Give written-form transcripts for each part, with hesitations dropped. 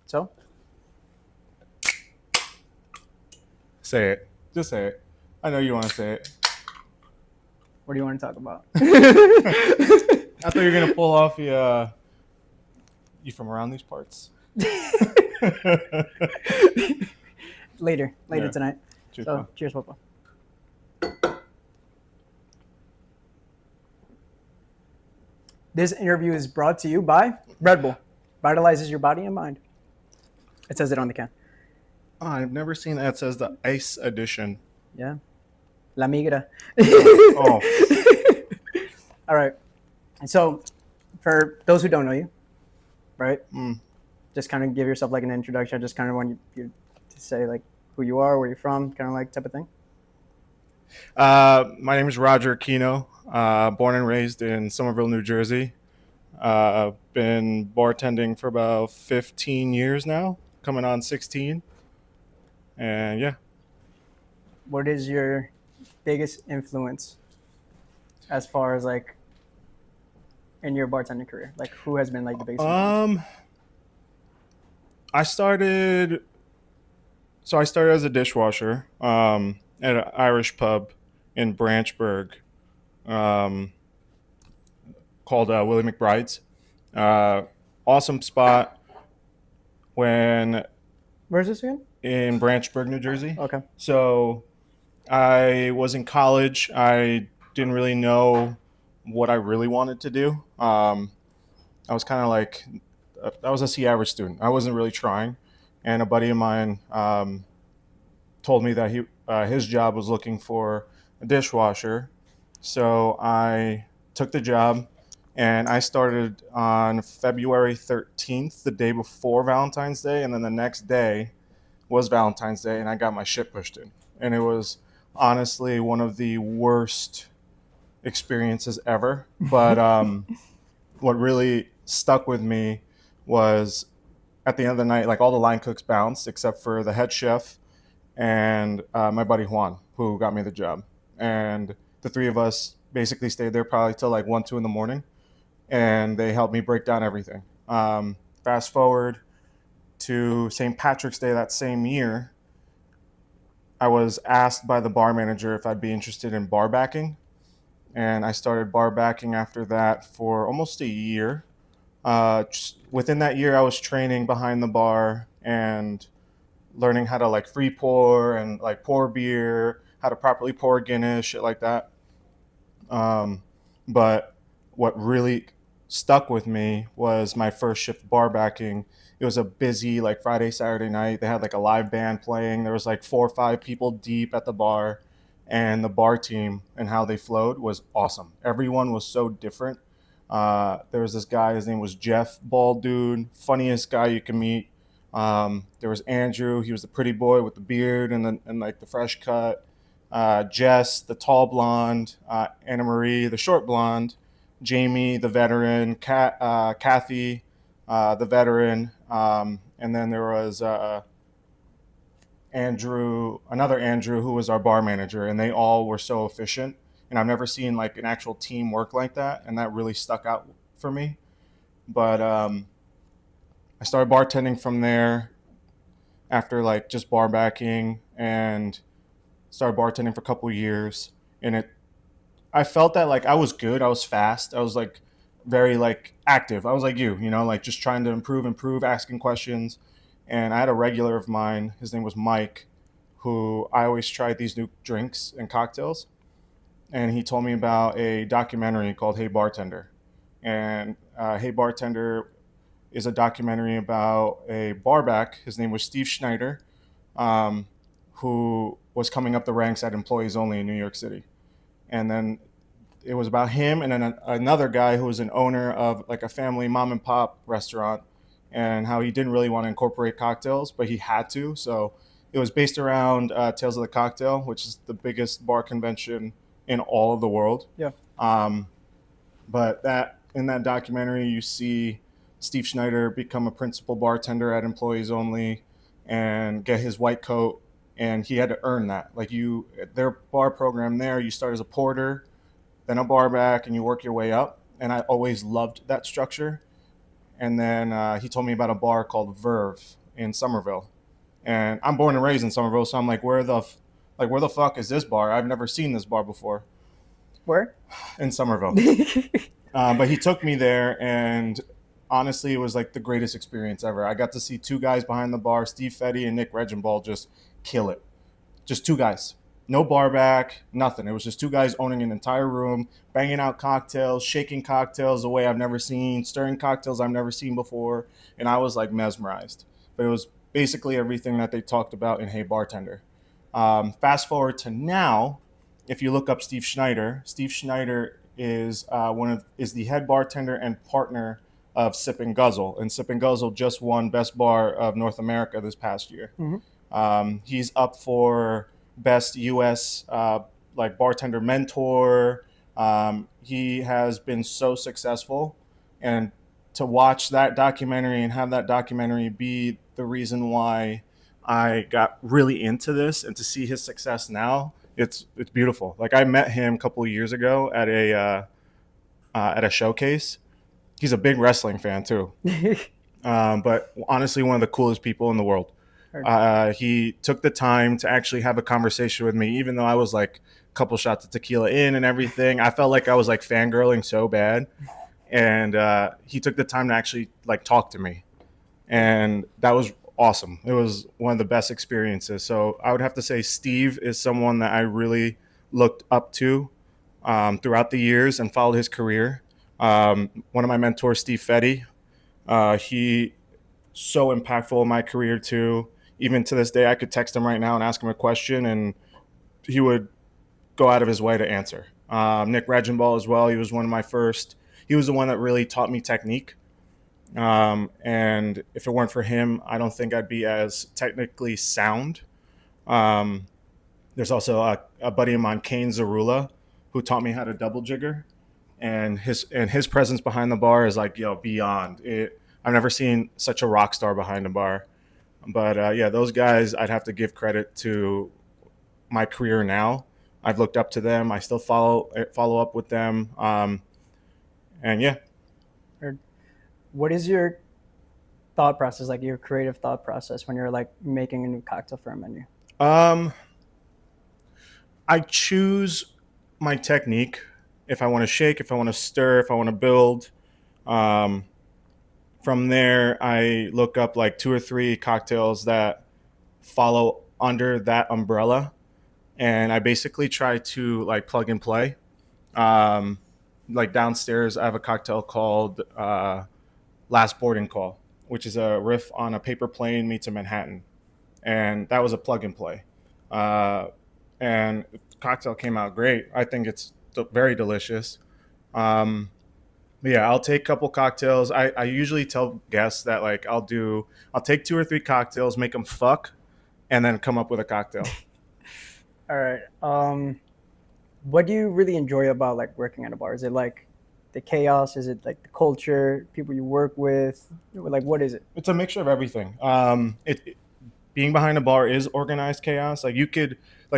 So, Say it. Just say it. I know you want to say it. what do you want to talk about? I thought you were gonna pull off you from around these parts. Later Yeah. tonight. Cheers, So, pal. cheers, Papa. This interview is brought to you by Red Bull. Vitalizes your body and mind. It says it on the can. Oh, I've never seen that. It says the ice edition. Yeah. La migra. Oh. All right. So, for those who don't know you, right? Just kind of give yourself like an introduction. I just kind of want you to say like who you are, where you're from, kind of like type of thing. My name is Roger Aquino. Born and raised in Somerville, New Jersey. Been bartending for about 15 years now, coming on 16. And yeah. What is your biggest influence as far as like in your bartending career? Like who has been like the biggest influence? I started as a dishwasher at an Irish pub in Branchburg called Willie McBride's. Awesome spot Where's this again? In Branchburg, New Jersey. Okay. So I was in college. I didn't really know what I really wanted to do. I was kind of like, I was a C average student. I wasn't really trying. And a buddy of mine told me that his job was looking for a dishwasher. So I took the job, and I started on February 13th, the day before Valentine's Day, and then the next day was Valentine's Day, and I got my shit pushed in. And it was honestly one of the worst experiences ever. But what really stuck with me was at the end of the night, like all the line cooks bounced except for the head chef and my buddy Juan, who got me the job. And the three of us basically stayed there probably till like 1, 2 in the morning, and they helped me break down everything. Fast forward to St. Patrick's Day that same year, I was asked by the bar manager if I'd be interested in bar backing. And I started bar backing after that for almost a year. Just within that year, I was training behind the bar and learning how to like free pour and like pour beer, how to properly pour Guinness, shit like that. But what really stuck with me was my first shift bar backing. It was a busy like Friday, Saturday night. They had like a live band playing. There was like 4 or 5 people deep at the bar, and the bar team and how they flowed was awesome. Everyone was so different. There was this guy, his name was Jeff, bald dude, funniest guy you can meet. There was Andrew, he was the pretty boy with the beard and like the fresh cut. Jess, the tall blonde. Anna Marie, the short blonde. Jamie, the veteran. Kathy, the veteran. And then there was Andrew, another Andrew, who was our bar manager, and they all were so efficient. And I've never seen like an actual team work like that, and that really stuck out for me. But I started bartending from there after like just bar backing, and started bartending for a couple of years. And I felt that like I was good, I was fast, I was like very like active. I was like you know, like just trying to improve, asking questions. And I had a regular of mine, his name was Mike, who I always tried these new drinks and cocktails. And he told me about a documentary called Hey Bartender. And Hey Bartender is a documentary about a barback. His name was Steve Schneider, who was coming up the ranks at Employees Only in New York City. And then it was about him and then another guy who was an owner of like a family mom and pop restaurant, and how he didn't really want to incorporate cocktails, but he had to. So it was based around Tales of the Cocktail, which is the biggest bar convention in all of the world. Yeah. But that in that documentary, you see Steve Schneider become a principal bartender at Employees Only and get his white coat, and he had to earn that. Like their bar program there, you start as a porter, then a bar back, and you work your way up. And I always loved that structure. and then he told me about a bar called Verve in Somerville. And I'm born and raised in Somerville, so I'm like, where the fuck is this bar? I've never seen this bar before. Where? In Somerville. But he took me there, and honestly, it was like the greatest experience ever. I got to see two guys behind the bar, Steve Fetty and Nick Regenball, just kill it. Just two guys. No bar back, nothing. It was just two guys owning an entire room, banging out cocktails, shaking cocktails the way I've never seen, stirring cocktails I've never seen before. And I was like mesmerized. But it was basically everything that they talked about in Hey Bartender. Fast forward to now, if you look up Steve Schneider is is the head bartender and partner of Sip and Guzzle, and Sip and Guzzle just won Best Bar of North America this past year. He's up for Best U.S. Like bartender mentor. He has been so successful, and to watch that documentary and have that documentary be the reason why I got really into this, and to see his success now, it's beautiful. Like, I met him a couple of years ago at a showcase. He's a big wrestling fan too, but honestly, one of the coolest people in the world. He took the time to actually have a conversation with me, even though I was like a couple shots of tequila in and everything. I felt like I was like fangirling so bad, and he took the time to actually like talk to me, and that was awesome. It was one of the best experiences. So I would have to say Steve is someone that I really looked up to throughout the years and followed his career. One of my mentors, Steve Fetty, he so impactful in my career too. Even to this day, I could text him right now and ask him a question, and he would go out of his way to answer. Nick Regenball as well. He was one of my first. He was the one that really taught me technique. And if it weren't for him, I don't think I'd be as technically sound. There's also a buddy of mine, Kane Zarula, who taught me how to double jigger, and his presence behind the bar is like, beyond it. I've never seen such a rock star behind a bar. But yeah, those guys, I'd have to give credit to my career now. I've looked up to them. I still follow up with them. And yeah. What is your thought process, like your creative thought process, when you're like making a new cocktail for a menu? I choose my technique. If I want to shake, if I want to stir, if I want to build. From there, I look up like 2 or 3 cocktails that follow under that umbrella, and I basically try to like plug and play. Like downstairs, I have a cocktail called Last Boarding Call, which is a riff on A Paper Plane Meets a Manhattan, and that was a plug and play. And the cocktail came out great. I think it's very delicious. Yeah, I'll take a couple cocktails. I usually tell guests that like I'll take 2 or 3 cocktails, make them fuck, and then come up with a cocktail. All right. What do you really enjoy about like working at a bar? Is it like the chaos? Is it like the culture, people you work with? Like, what is it? It's a mixture of everything. Being behind a bar is organized chaos. Like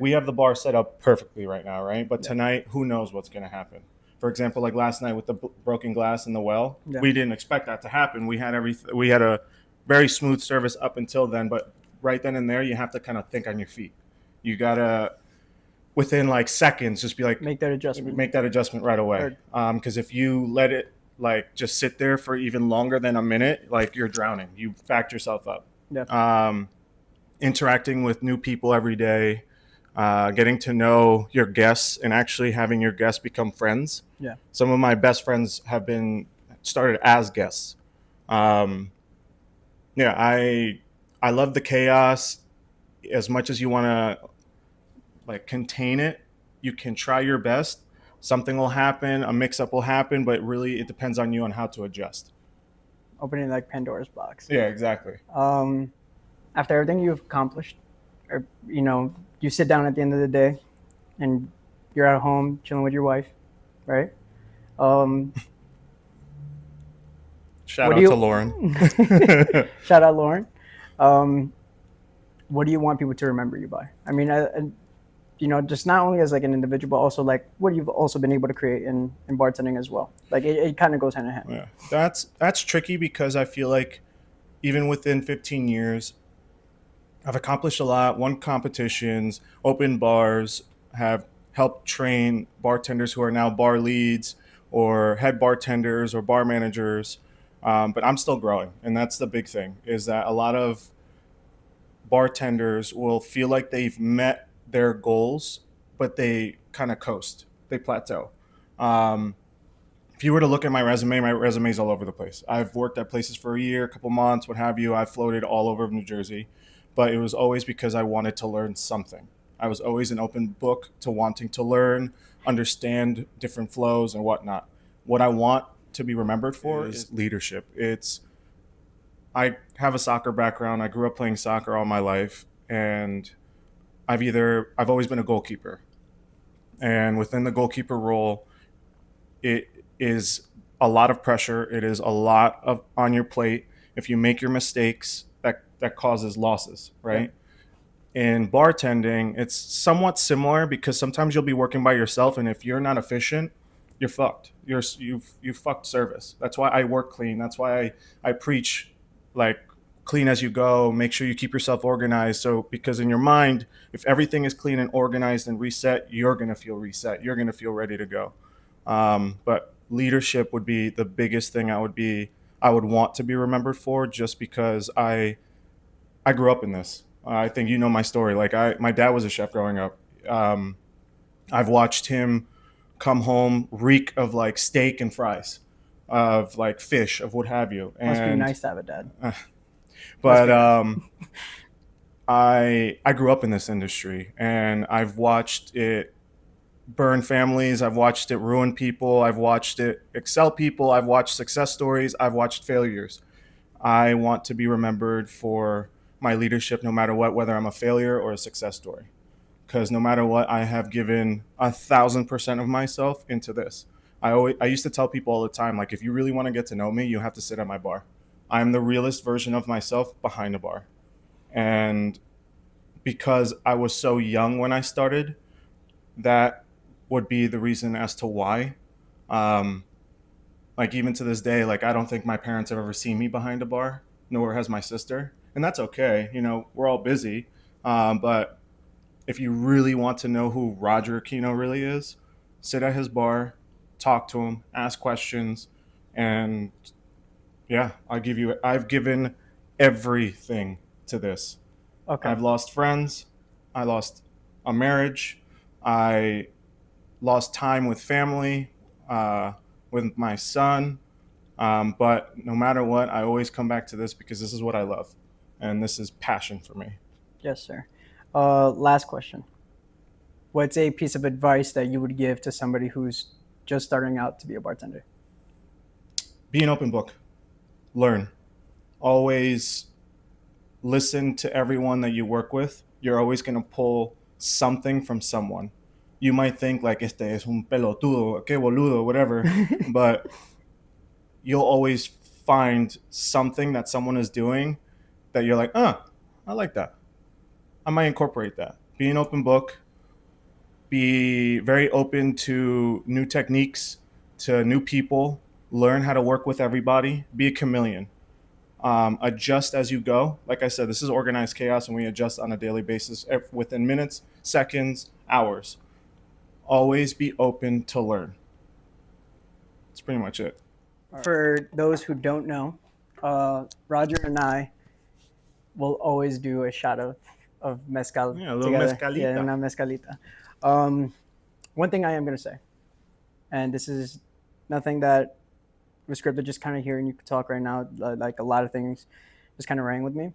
we have the bar set up perfectly right now, right? But tonight, who knows what's going to happen? For example, like last night with the broken glass in the well, we didn't expect that to happen. We had a very smooth service up until then, but right then and there, you have to kind of think on your feet. You gotta, within like seconds, just be like, make that adjustment right away. Because if you let it like just sit there for even longer than a minute, like you're drowning. You backed yourself up. Yeah. Interacting with new people every day. Getting to know your guests and actually having your guests become friends. Yeah. Some of my best friends have been started as guests. I love the chaos. As much as you want to like contain it, you can try your best. Something will happen, a mix-up will happen, but really it depends on you on how to adjust. Opening like Pandora's box. Yeah, exactly. After everything you've accomplished, or you sit down at the end of the day and you're at home chilling with your wife, right? Shout out to Lauren. Shout out Lauren. What do you want people to remember you by? I mean, just not only as like an individual, but also like what you've also been able to create in bartending as well. Like it kind of goes hand in hand. Yeah, that's tricky because I feel like even within 15 years, I've accomplished a lot. Won competitions, opened bars, have helped train bartenders who are now bar leads or head bartenders or bar managers. But I'm still growing, and that's the big thing. Is that a lot of bartenders will feel like they've met their goals, but they kind of coast. They plateau. Um, if you were to look at my resume is all over the place. I've worked at places for a year, a couple months, what have you. I've floated all over New Jersey, but it was always because I wanted to learn something. I was always an open book to wanting to learn, understand different flows and whatnot. What I want to be remembered for is leadership. I have a soccer background. I grew up playing soccer all my life, and I've always been a goalkeeper. And within the goalkeeper role, it is a lot of pressure. It is a lot of on your plate. If you make your mistakes, that causes losses, right? In bartending, it's somewhat similar because sometimes you'll be working by yourself, and if you're not efficient, you're fucked. You've fucked service. That's why I work clean. That's why I preach like clean as you go. Make sure you keep yourself organized. So because in your mind, if everything is clean and organized and reset, you're gonna feel reset. You're gonna feel ready to go. But leadership would be the biggest thing I would want to be remembered for, just because I grew up in this. I think you know my story. Like my dad was a chef growing up. I've watched him come home reek of like steak and fries, of like fish, of what have you. Must be nice to have a dad. But I grew up in this industry, and I've watched it burn families. I've watched it ruin people. I've watched it excel people. I've watched success stories. I've watched failures. I want to be remembered for my leadership, no matter what, whether I'm a failure or a success story. Because no matter what, I have given 1,000% of myself into this. I used to tell people all the time, like, if you really want to get to know me, you have to sit at my bar. I'm the realest version of myself behind a bar. And because I was so young when I started, that would be the reason as to why. Like even to this day, like I don't think my parents have ever seen me behind a bar, nor has my sister, and that's okay. We're all busy, but if you really want to know who Roger Aquino really is, sit at his bar, talk to him, ask questions, and yeah, I've given everything to this. Okay. I've lost friends, I lost a marriage, I lost time with family, with my son. But no matter what, I always come back to this because this is what I love. And this is passion for me. Yes, sir. Last question. What's a piece of advice that you would give to somebody who's just starting out to be a bartender? Be an open book. Learn. Always listen to everyone that you work with. You're always going to pull something from someone. You might think like, este es un pelotudo, que boludo, whatever. But you'll always find something that someone is doing that you're like, I like that. I might incorporate that. Be an open book. Be very open to new techniques, to new people. Learn how to work with everybody. Be a chameleon. Adjust as you go. Like I said, this is organized chaos, and we adjust on a daily basis within minutes, seconds, hours. Always be open to learn. That's pretty much it. For those who don't know, Roger and I will always do a shot of mezcal. Yeah, a little together. mezcalita. Yeah, una mezcalita. One thing I am going to say, and this is nothing that was scripted, just kind of hearing you talk right now, like a lot of things just kind of rang with me.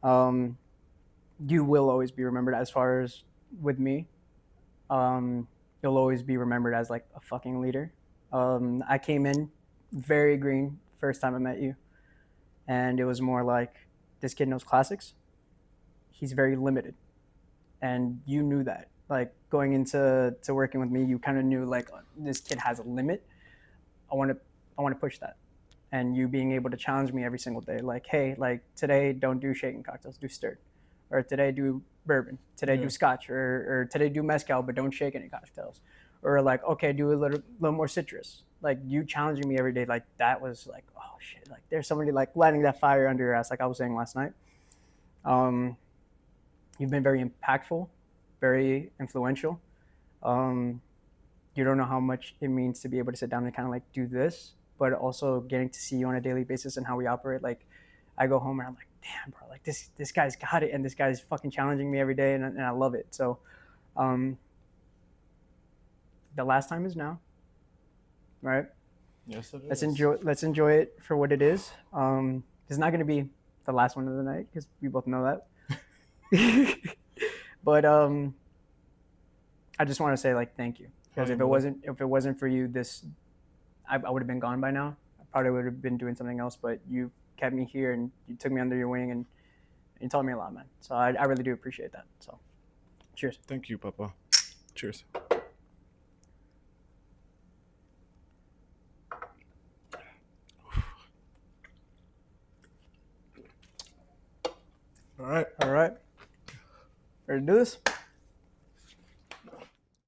You will always be remembered as far as with me. You'll always be remembered as like a fucking leader. I came in very green first time I met you, and it was more like, this kid knows classics. He's very limited, and you knew that. Like going into working with me, you kind of knew like, this kid has a limit. I want to push that, and you being able to challenge me every single day, like, hey, like today don't do shaken cocktails, do stirred, or today do bourbon, today Yeah. do scotch, or today do mezcal, but don't shake any cocktails, or like, okay, do a little more citrus. Like you challenging me every day, like that was like, oh shit, like there's somebody like lighting that fire under your ass, like I was saying last night. You've been very impactful, very influential. You don't know how much it means to be able to sit down and kind of like do this, but also getting to see you on a daily basis and how we operate. Like I go home and I'm like, damn, bro, like this guy's got it, and this guy's fucking challenging me every day, and I love it. So, the last time is now, right? Yes, it Let's is. enjoy it for what it is. It's not going to be the last one of the night because we both know that. But I just want to say like thank you, because if it wasn't for you, this I would have been gone by now. I probably would have been doing something else. But you kept me here and you took me under your wing and you taught me a lot, man. So I really do appreciate that. So cheers. Thank you, Papa. Cheers. All right. All right. Ready to do this?